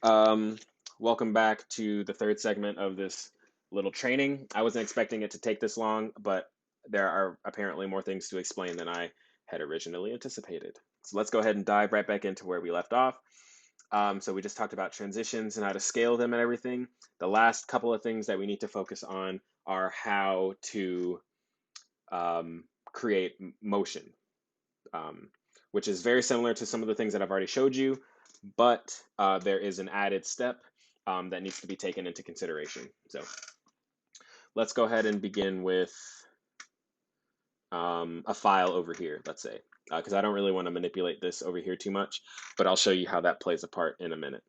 Um, Welcome back to the third segment of this little training. I wasn't expecting it to take this long, but there are apparently more things to explain than I had originally anticipated. So let's go ahead and dive right back into where we left off. So we just talked about transitions and how to scale them and everything. The last couple of things that we need to focus on are how to create motion, um, which is very similar to some of the things that I've already showed you, but there is an added step that needs to be taken into consideration. So let's go ahead and begin with a file over here, let's say, because I don't really want to manipulate this over here too much, but I'll show you how that plays a part in a minute.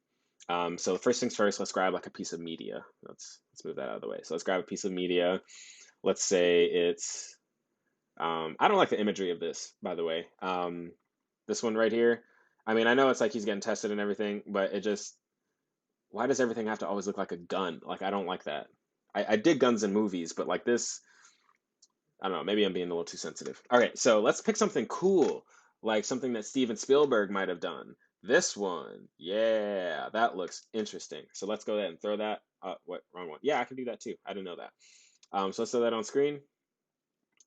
So first things first, let's grab like a piece of media. Let's move that out of the way. So let's grab a piece of media. Let's say it's I don't like the imagery of this, by the way. This one right here. I mean, I know it's like he's getting tested and everything, but it just, why does everything have to always look like a gun? Like, I don't like that. I dig guns in movies, but like this, I don't know, maybe I'm being a little too sensitive. All right, so let's pick something cool, like something that Steven Spielberg might have done. This one, yeah, that looks interesting. So let's go ahead and throw that. What, wrong one? Yeah, I can do that too. I didn't know that. So let's throw that on screen,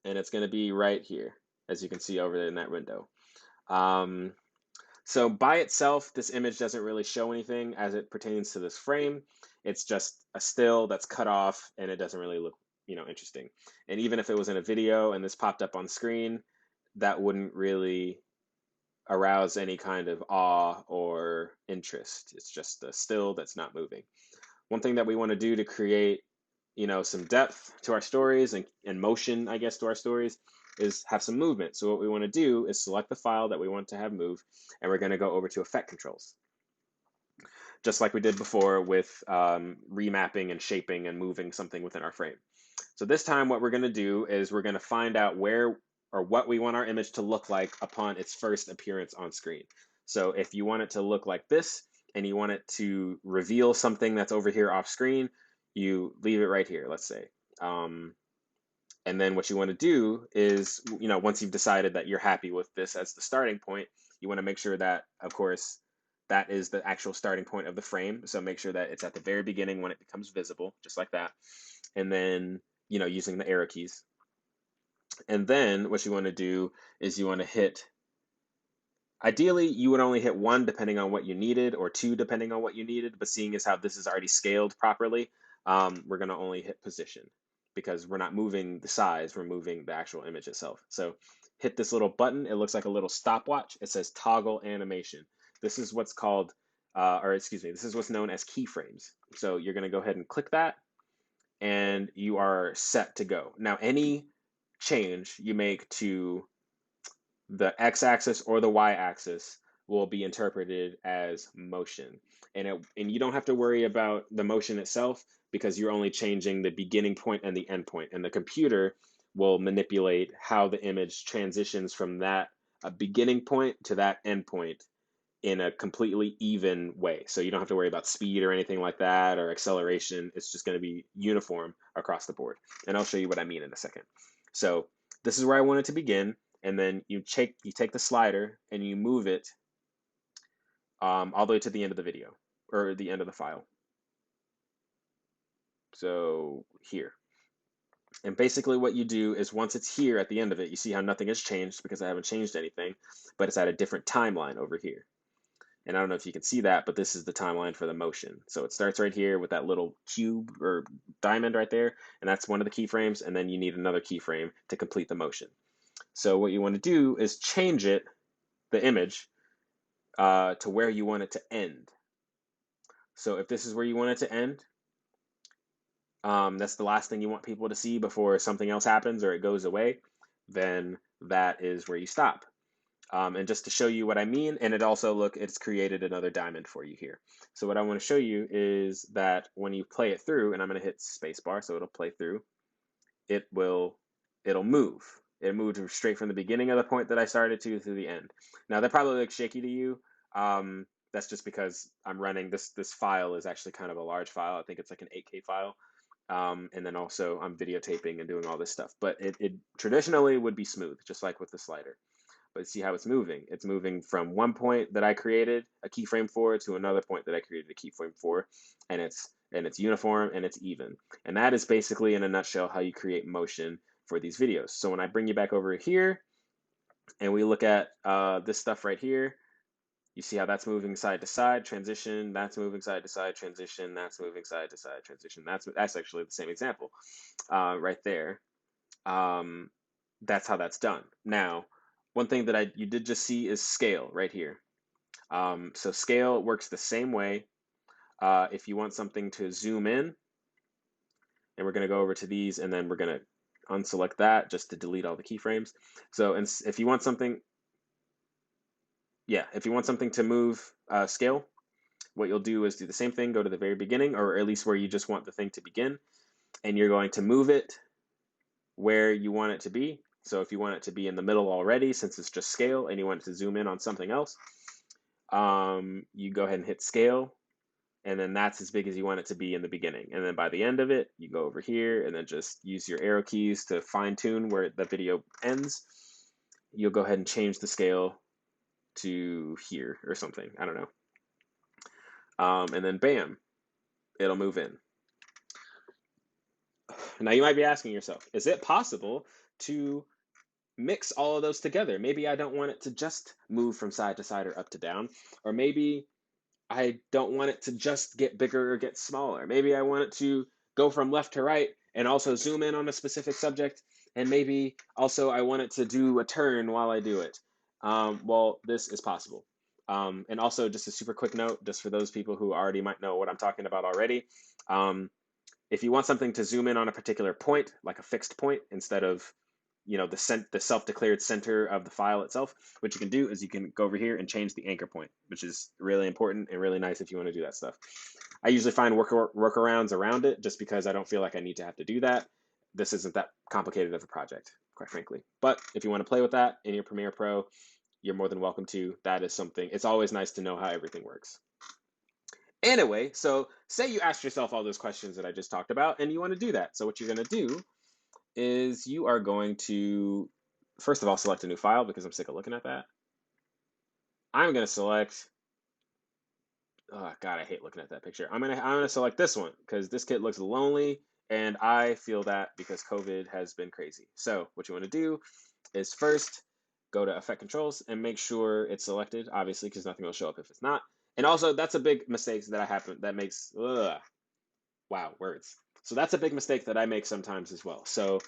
and it's going to be right here, as you can see over there in that window. Um, So by itself, this image doesn't really show anything as it pertains to this frame. It's just a still that's cut off and it doesn't really look, interesting. And even if it was in a video and this popped up on screen, that wouldn't really arouse any kind of awe or interest. It's just a still that's not moving. One thing that we want to do to create, some depth to our stories and motion, I guess, to our stories is have some movement. So what we want to do is select the file that we want to have move, and we're going to go over to effect controls, just like we did before with remapping and shaping and moving something within our frame. So this time what we're going to do is we're going to find out where or what we want our image to look like upon its first appearance on screen. So if you want it to look like this and you want it to reveal something that's over here off screen, you leave it right here, let's say. And then what you want to do is, once you've decided that you're happy with this as the starting point, you want to make sure that, of course, that is the actual starting point of the frame. So make sure that it's at the very beginning when it becomes visible, just like that. And then, using the arrow keys. And then what you want to do is you want to hit, ideally, you would only hit one depending on what you needed, or two depending on what you needed. But seeing as how this is already scaled properly, we're going to only hit position because we're not moving the size, we're moving the actual image itself. So hit this little button. It looks like a little stopwatch. It says toggle animation. This is what's called, or excuse me, this is what's known as keyframes. So you're going to go ahead and click that, and you are set to go. Now, any change you make to the x-axis or the y-axis will be interpreted as motion. And you don't have to worry about the motion itself because you're only changing the beginning point and the end point. And the computer will manipulate how the image transitions from that beginning point to that end point in a completely even way. So you don't have to worry about speed or anything like that or acceleration. It's just going to be uniform across the board. And I'll show you what I mean in a second. So this is where I want it to begin. And then you take the slider and you move it all the way to the end of the video or the end of the file. So here. And basically what you do is once it's here at the end of it, you see how nothing has changed because I haven't changed anything, but it's at a different timeline over here. And I don't know if you can see that, but this is the timeline for the motion. So it starts right here with that little cube or diamond right there, and that's one of the keyframes, and then you need another keyframe to complete the motion. So what you want to do is change it, the image, to where you want it to end. So if this is where you want it to end, that's the last thing you want people to see before something else happens or it goes away, then that is where you stop. And just to show you what I mean, and it also, look, it's created another diamond for you here. So what I want to show you is that when you play it through, and I'm going to hit spacebar so it'll play through, it'll move. It moved straight from the beginning of the point that I started to through the end. Now that probably looks shaky to you. That's just because I'm running this file is actually kind of a large file. I think it's like an 8K file. And then also I'm videotaping and doing all this stuff. But it traditionally would be smooth, just like with the slider. but see how it's moving. It's moving from one point that I created a keyframe for to another point that I created a keyframe for, and it's uniform and it's even. And that is basically in a nutshell how you create motion for these videos. So when I bring you back over here and we look at this stuff right here, you see how that's moving side to side, transition, that's moving side to side, transition, that's moving side to side, transition. That's actually the same example right there. That's how that's done. Now, one thing that you did just see is scale right here. So scale works the same way. If you want something to zoom in, and we're going to go over to these, and then we're going to unselect that just to delete all the keyframes. So if you want something, if you want something to move scale, what you'll do is do the same thing, go to the very beginning, or at least where you just want the thing to begin, and you're going to move it where you want it to be. So if you want it to be in the middle already, since it's just scale, and you want it to zoom in on something else, you go ahead and hit scale, and then that's as big as you want it to be in the beginning. And then by the end of it, you go over here and then just use your arrow keys to fine tune where the video ends. You'll go ahead and change the scale to here or something. I don't know. And then bam, it'll move in. Now you might be asking yourself, is it possible to mix all of those together? Maybe I don't want it to just move from side to side or up to down, or maybe I don't want it to just get bigger or get smaller. Maybe I want it to go from left to right and also zoom in on a specific subject. And maybe also I want it to do a turn while I do it. Well, this is possible. And also just a super quick note, just for those people who already might know what I'm talking about already. If you want something to zoom in on a particular point, like a fixed point, instead of the self-declared center of the file itself, what you can do is you can go over here and change the anchor point, which is really important and really nice if you want to do that stuff. I usually find workarounds around it just because I don't feel like I need to have to do that. This isn't that complicated of a project, quite frankly. But if you want to play with that in your Premiere Pro, you're more than welcome to. That is something, it's always nice to know how everything works. Anyway, so say you asked yourself all those questions that I just talked about and you want to do that. So what you're going to do is you are going to, first of all, select a new file because I'm sick of looking at that. I'm going to select, oh God, I hate looking at that picture. I'm gonna select this one because this kid looks lonely and I feel that because COVID has been crazy. So what you want to do is first go to Effect Controls and make sure it's selected, obviously, because nothing will show up if it's not. And also, that's a big mistake that makes, wow, words. So that's a big mistake that I make sometimes as well. So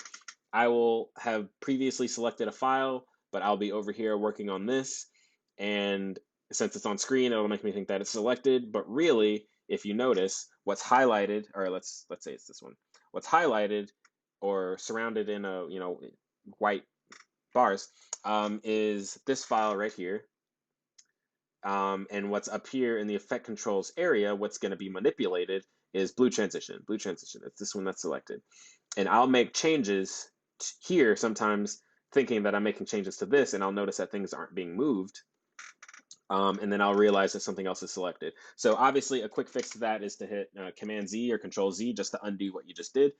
I will have previously selected a file, but I'll be over here working on this. And since it's on screen, it'll make me think that it's selected. But really, if you notice, what's highlighted, or let's say it's this one, what's highlighted or surrounded in a white bars is this file right here. And what's up here in the effect controls area, what's going to be manipulated is blue transition. Blue transition, it's this one that's selected. And I'll make changes here sometimes thinking that I'm making changes to this, and I'll notice that things aren't being moved. And then I'll realize that something else is selected. So obviously a quick fix to that is to hit Command Z or Control Z just to undo what you just did.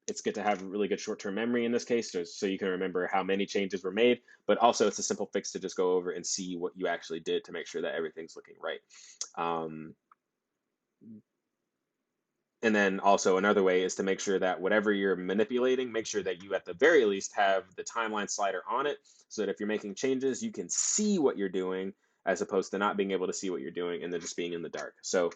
It's good to have really good short-term memory in this case, so you can remember how many changes were made, but also it's a simple fix to just go over and see what you actually did to make sure that everything's looking right. And then also another way is to make sure that whatever you're manipulating, make sure that you at the very least have the timeline slider on it so that if you're making changes, you can see what you're doing as opposed to not being able to see what you're doing and then just being in the dark. So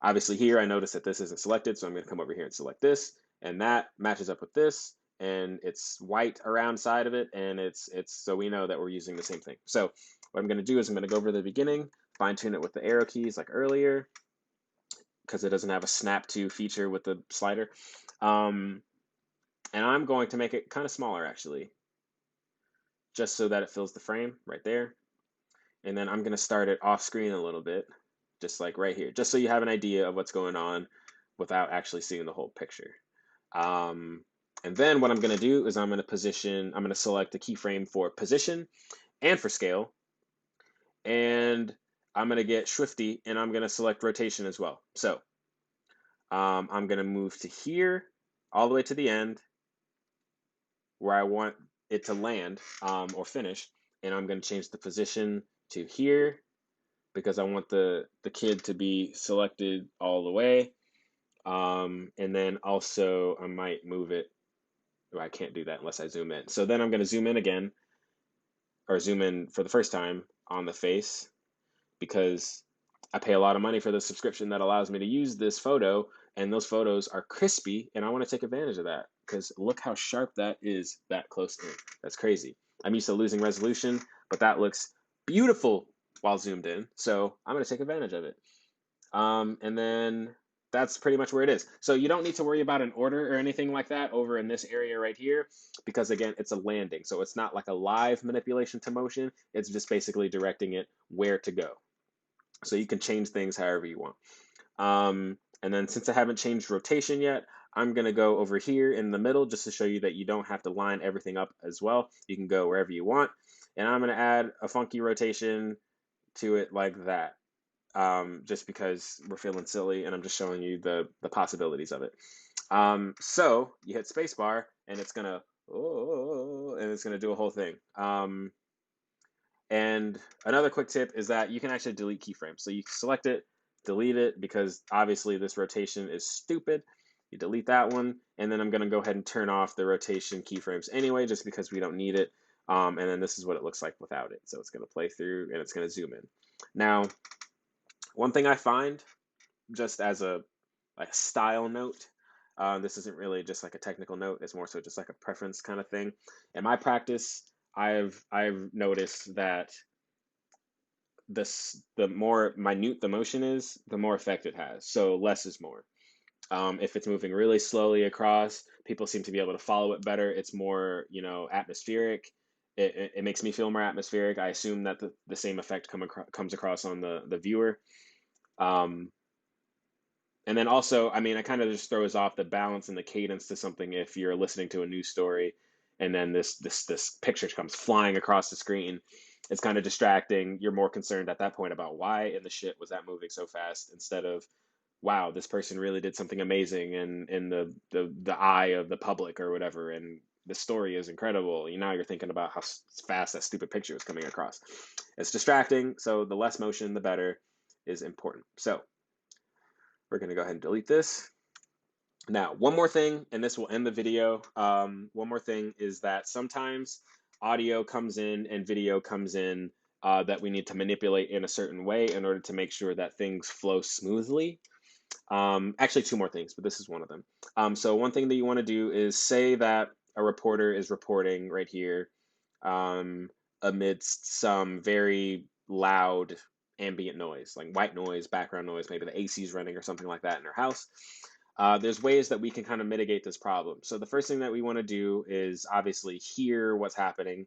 obviously here I notice that this isn't selected, so I'm going to come over here and select this, and that matches up with this, and it's white around side of it, and it's so we know that we're using the same thing. So what I'm going to do is I'm going to go over to the beginning, fine tune it with the arrow keys like earlier, because it doesn't have a snap to feature with the slider. And I'm going to make it kind of smaller actually, just so that it fills the frame right there. And then I'm going to start it off screen a little bit, just like right here, just so you have an idea of what's going on without actually seeing the whole picture. And then what I'm going to do is I'm going to select a keyframe for position and for scale. And I'm going to get Swifty and I'm going to select rotation as well. So I'm going to move to here all the way to the end where I want it to land or finish, and I'm going to change the position to here because I want the kid to be selected all the way. And then also I might move it. Well, I can't do that unless I zoom in. So then I'm going to zoom in again, or zoom in for the first time on the face, because I pay a lot of money for the subscription that allows me to use this photo, and those photos are crispy, and I want to take advantage of that because look how sharp that is that close in. That's crazy. I'm used to losing resolution, but that looks beautiful while zoomed in, so I'm going to take advantage of it. And then that's pretty much where it is. So you don't need to worry about an order or anything like that over in this area right here, because again, it's a landing. So it's not like a live manipulation to motion. It's just basically directing it where to go. So you can change things however you want. And then since I haven't changed rotation yet, I'm going to go over here in the middle just to show you that you don't have to line everything up as well. You can go wherever you want. And I'm going to add a funky rotation to it like that. Just because we're feeling silly and I'm just showing you the possibilities of it. So you hit spacebar and it's gonna, oh, and it's gonna do a whole thing. And another quick tip is that you can actually delete keyframes. So you select it, delete it, because obviously this rotation is stupid. You delete that one, and then I'm gonna go ahead and turn off the rotation keyframes anyway, just because we don't need it. And then this is what it looks like without it. So it's gonna play through and it's gonna zoom in. Now, one thing I find, just as a style note, this isn't really just like a technical note, it's more so just like a preference kind of thing. In my practice, I've noticed that the more minute the motion is, the more effect it has. So less is more. If it's moving really slowly across, people seem to be able to follow it better. It's more, atmospheric. It makes me feel more atmospheric. I assume that the same effect comes across on the viewer. Um, and then also, I mean, it kind of just throws off the balance and the cadence to something if you're listening to a news story and then this picture comes flying across the screen. It's kind of distracting. You're more concerned at that point about why in the shit was that moving so fast, instead of, wow, this person really did something amazing in the eye of the public or whatever, and the story is incredible. Now you're thinking about how fast that stupid picture is coming across. It's distracting, so the less motion, the better is important. So we're going to go ahead and delete this. Now, one more thing, and this will end the video. One more thing is that sometimes audio comes in and video comes in that we need to manipulate in a certain way in order to make sure that things flow smoothly. Actually, two more things, but this is one of them. So one thing that you want to do is say that a reporter is reporting right here amidst some very loud ambient noise, like white noise, background noise, maybe the AC is running or something like that in their house. There's ways that we can kind of mitigate this problem. So the first thing that we want to do is obviously hear what's happening.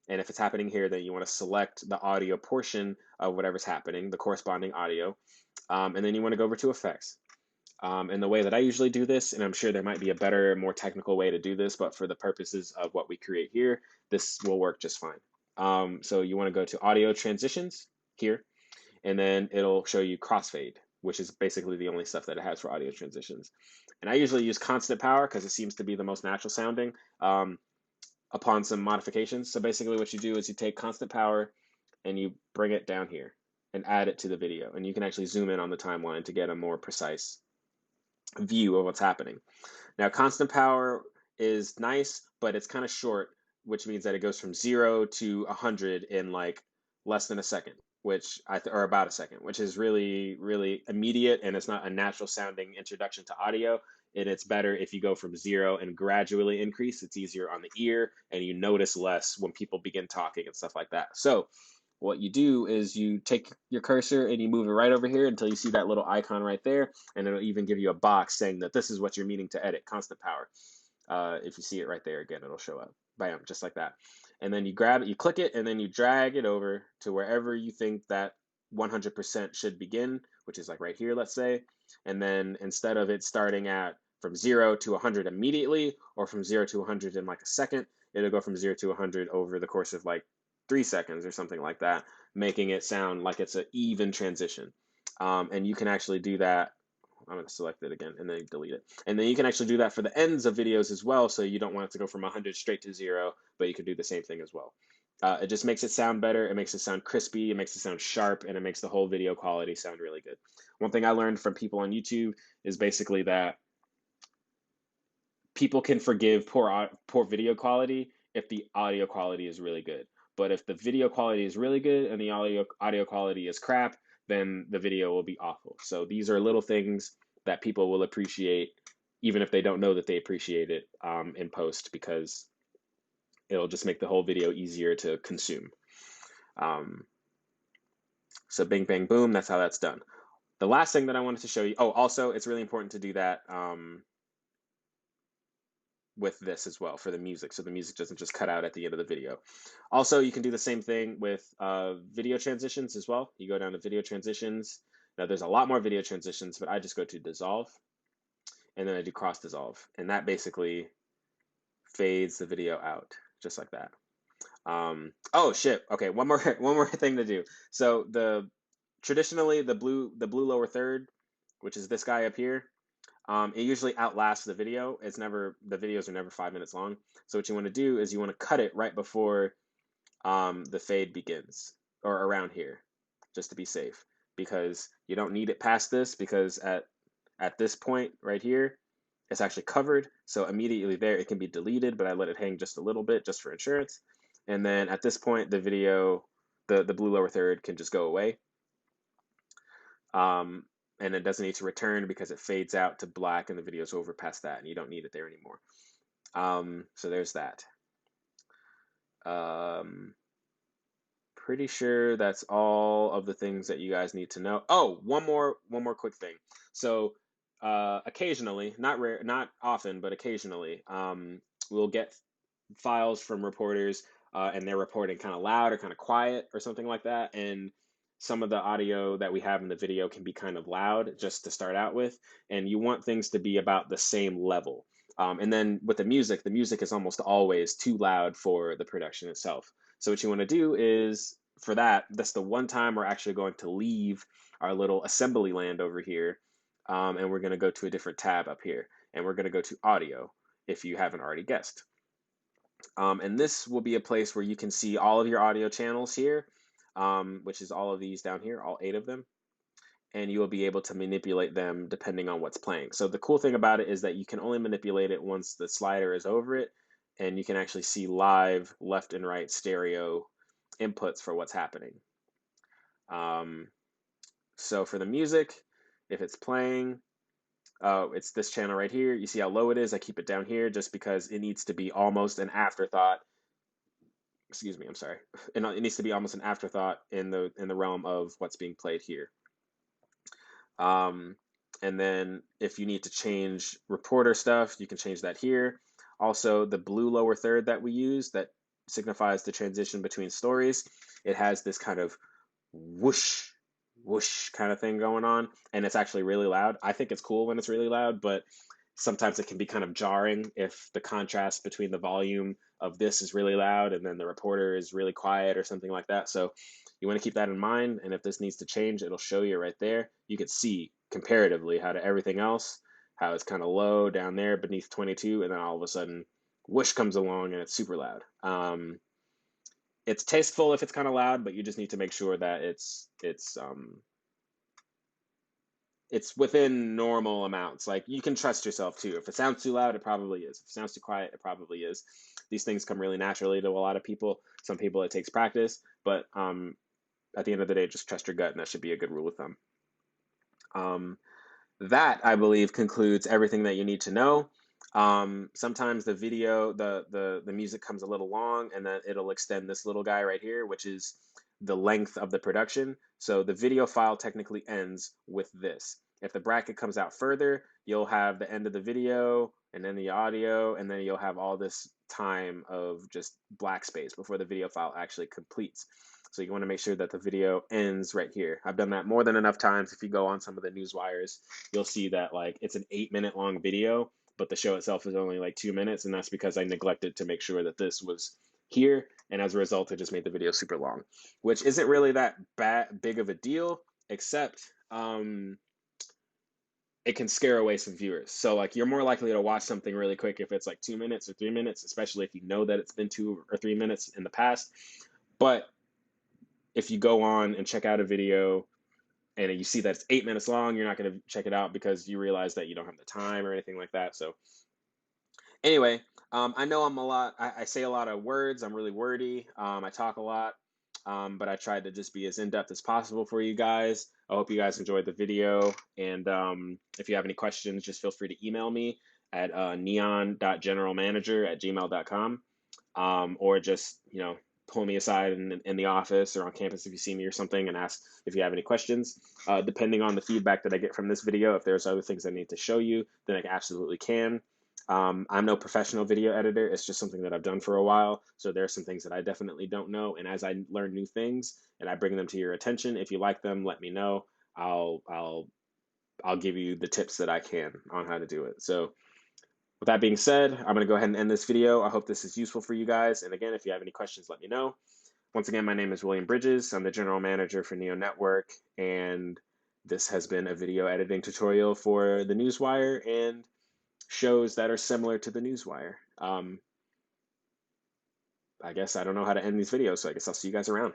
And if it's happening here, then you want to select the audio portion of whatever's happening, the corresponding audio. And then you want to go over to effects. And the way that I usually do this, and I'm sure there might be a better, more technical way to do this, but for the purposes of what we create here, this will work just fine. So you want to go to audio transitions here, and then it'll show you crossfade, which is basically the only stuff that it has for audio transitions. And I usually use constant power because it seems to be the most natural sounding upon some modifications. So basically what you do is you take constant power and you bring it down here and add it to the video. And you can actually zoom in on the timeline to get a more precise view of what's happening. Now, constant power is nice, but it's kind of short, which means that it goes from 0 to 100 in like less than a second, or about a second, which is really, really immediate, and it's not a natural sounding introduction to audio. And it's better if you go from 0 and gradually increase. It's easier on the ear, and you notice less when people begin talking and stuff like that. So what you do is you take your cursor and you move it right over here until you see that little icon right there, and it'll even give you a box saying that this is what you're meaning to edit, constant power. If you see it right there again, it'll show up. Bam, just like that. And then you grab it, you click it, and then you drag it over to wherever you think that 100% should begin, which is like right here, let's say. And then instead of it starting at from 0 to 100 immediately, or from 0 to 100 in like a second, it'll go from 0 to 100 over the course of like 3 seconds or something like that, making it sound like it's an even transition. And you can actually do that. I'm going to select it again and then delete it. And then you can actually do that for the ends of videos as well. So you don't want it to go from 100 straight to 0, but you can do the same thing as well. It just makes it sound better. It makes it sound crispy. It makes it sound sharp, and it makes the whole video quality sound really good. One thing I learned from people on YouTube is basically that people can forgive poor video quality if the audio quality is really good. But if the video quality is really good and the audio quality is crap, then the video will be awful. So these are little things that people will appreciate, even if they don't know that they appreciate it in post, because it'll just make the whole video easier to consume. So bing, bang, boom, that's how that's done. The last thing that I wanted to show you, oh, also, it's really important to do that with this as well for the music, so the music doesn't just cut out at the end of the video. Also, you can do the same thing with video transitions as well. You go down to video transitions. Now there's a lot more video transitions, but I just go to dissolve, and then I do cross dissolve, and that basically fades the video out just like that. Oh shit. Okay, one more thing to do. So traditionally the blue lower third, which is this guy up here, it usually outlasts the video. The videos are never 5 minutes long. So what you want to do is you want to cut it right before the fade begins, or around here, just to be safe, because you don't need it past this, because at this point right here, it's actually covered. So immediately there, it can be deleted, but I let it hang just a little bit just for insurance. And then at this point, the video, the blue lower third can just go away. And it doesn't need to return because it fades out to black and the video's over past that, and you don't need it there anymore. So there's that. Pretty sure that's all of the things that you guys need to know. Oh, one more quick thing. So occasionally, not often, but occasionally, we'll get files from reporters, and they're reporting kind of loud or kind of quiet or something like that, and some of the audio that we have in the video can be kind of loud just to start out with, and you want things to be about the same level. And then with the music is almost always too loud for the production itself. So what you want to do is, for that's the one time we're actually going to leave our little assembly land over here, and we're going to go to a different tab up here, and we're going to go to audio, if you haven't already guessed. And this will be a place where you can see all of your audio channels here, which is all of these down here, all 8 of them. And you will be able to manipulate them depending on what's playing. So the cool thing about it is that you can only manipulate it once the slider is over it, and you can actually see live left and right stereo inputs for what's happening. So for the music, if it's playing, it's this channel right here. You see how low it is? I keep it down here just because it needs to be almost an afterthought. Excuse me, I'm sorry. It needs to be almost an afterthought in the realm of what's being played here. And then if you need to change reporter stuff, you can change that here. Also, the blue lower third that we use that signifies the transition between stories, it has this kind of whoosh, whoosh kind of thing going on, and it's actually really loud. I think it's cool when it's really loud, but sometimes it can be kind of jarring if the contrast between the volume of this is really loud and then the reporter is really quiet or something like that. So you want to keep that in mind, and if this needs to change, it'll show you right there. You can see comparatively how to everything else, how it's kind of low down there beneath 22, and then all of a sudden, whoosh comes along and it's super loud. It's tasteful if it's kind of loud, but you just need to make sure that it's within normal amounts. Like, you can trust yourself too. If it sounds too loud, it probably is. If it sounds too quiet, it probably is. These things come really naturally to a lot of people. Some people it takes practice, but at the end of the day, just trust your gut, and that should be a good rule of thumb. That, I believe, concludes everything that you need to know. Sometimes the video, the music comes a little long, and then it'll extend this little guy right here, which is the length of the production. So the video file technically ends with this. If the bracket comes out further, you'll have the end of the video and then the audio, and then you'll have all this time of just black space before the video file actually completes. So you want to make sure that the video ends right here. I've done that more than enough times. If you go on some of the news wires, you'll see that like it's an 8-minute long video, but the show itself is only like 2 minutes, and that's because I neglected to make sure that this was here, and as a result, it just made the video super long, which isn't really that big of a deal, except it can scare away some viewers. So like you're more likely to watch something really quick if it's like 2 minutes or 3 minutes, especially if you know that it's been 2 or 3 minutes in the past. But if you go on and check out a video and you see that it's 8 minutes long, you're not going to check it out because you realize that you don't have the time or anything like that. So anyway, I know I'm a lot. I say a lot of words. I'm really wordy. I talk a lot, but I tried to just be as in depth as possible for you guys. I hope you guys enjoyed the video. And if you have any questions, just feel free to email me at neon.generalmanager@gmail.com, or just pull me aside in the office or on campus if you see me or something and ask if you have any questions. Depending on the feedback that I get from this video, if there's other things I need to show you, then I absolutely can. I'm no professional video editor. It's just something that I've done for a while. So there are some things that I definitely don't know. And as I learn new things and I bring them to your attention, if you like them, let me know. I'll give you the tips that I can on how to do it. So with that being said, I'm going to go ahead and end this video. I hope this is useful for you guys. And again, if you have any questions, let me know. Once again, my name is William Bridges. I'm the general manager for Neo Network, and this has been a video editing tutorial for the Newswire and shows that are similar to the Newswire. I guess I don't know how to end these videos, so I guess I'll see you guys around.